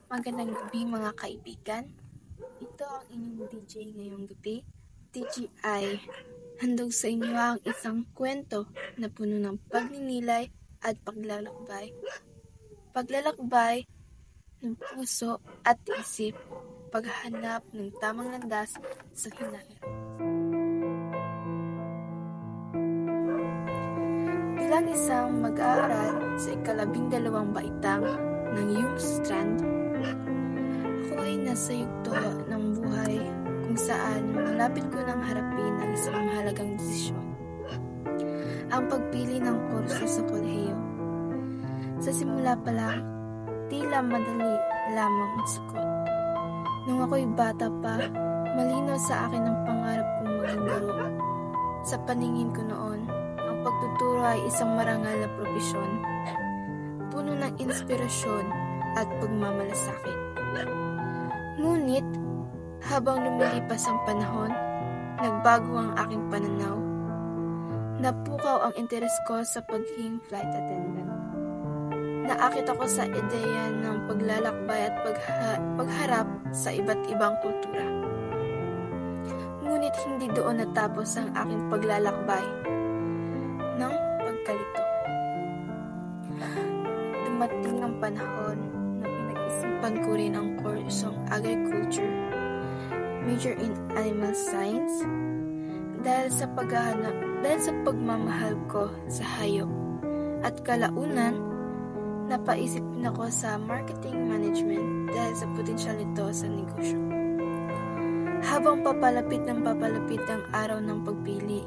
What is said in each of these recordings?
Magandang gabi mga kaibigan. Ito ang inyong DJ ngayong gabi. TGI, handog sa inyo ang isang kwento na puno ng pagninilay at paglalakbay. Paglalakbay ng puso at isip, paghahanap ng tamang landas sa hinaharap. Bilang isang mag-aaral sa ika-12 baitang ng Strand, ako ay nasa yugto ng buhay kung saan malapit ko nang harapin ang isang mahalagang desisyon. Ang pagpili ng kurso sa kolehiyo. Sa simula pa lang, tila madali lamang ang sagot. Nung ako'y bata pa, malinaw sa akin ang pangarap kong maging guro. Sa paningin ko noon, ang pagtuturo ay isang marangal na propesyon, puno ng inspirasyon at pagmamalasakit. Ngunit, habang lumilipas ang panahon, nagbago ang aking pananaw. Napukaw ang interes ko sa pagiging flight attendant. Naakit ako sa ideya ng paglalakbay at pagharap sa iba't ibang kultura. Ngunit hindi doon natapos ang aking paglalakbay ng pagkalito. Dumating ang panahon na pinag-isipan ko rin ang kursong agriculture, major in animal science, dahil sa pagmamahal ko sa hayop. At kalaunan, napaisip din ako sa marketing management dahil sa potensyal nito sa negosyo. Habang papalapit ang araw ng pagpili,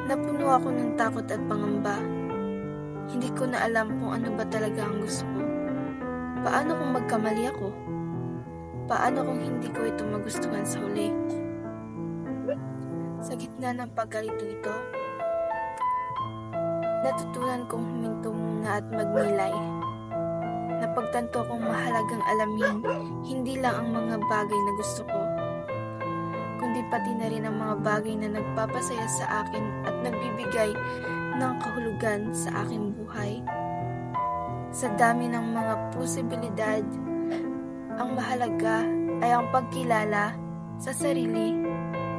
napuno ako ng takot at pangamba. Hindi ko na alam kung ano ba talaga ang gusto ko. Paano kung magkamali ako? Paano kung hindi ko ito magustuhan sa huli? Sa gitna ng pagkalito ito, natutunan kong huminto muna at magnilay. Napagtanto kong mahalagang alamin hindi lang ang mga bagay na gusto ko, kundi pati na rin ang mga bagay na nagpapasaya sa akin at nagbibigay ng kahulugan sa aking buhay. Sa dami ng mga posibilidad, ang mahalaga ay ang pagkilala sa sarili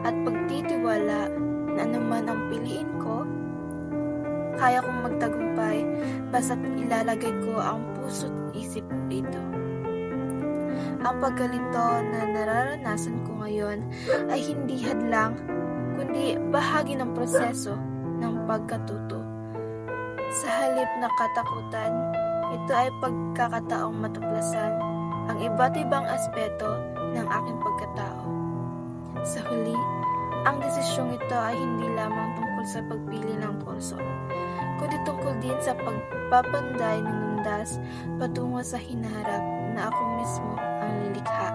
at pagtitiwala na anuman ang piliin ko, kaya kong magtagumpay basta't ilalagay ko ang puso't isip dito. Ang pagkalito na nararanasan ko ngayon ay hindi hadlang, kundi bahagi ng proseso ng pagkatuto. Sa halip na katakutan, ito ay pagkakataong matuklasan ang iba't ibang aspeto ng aking pagkatao. Sa huli, ang desisyong ito ay hindi lamang tungkol sa pagpili ng kurso, kundi tungkol din sa pagpapanday ng landas patungo sa hinaharap na ako mismo ang lilikha.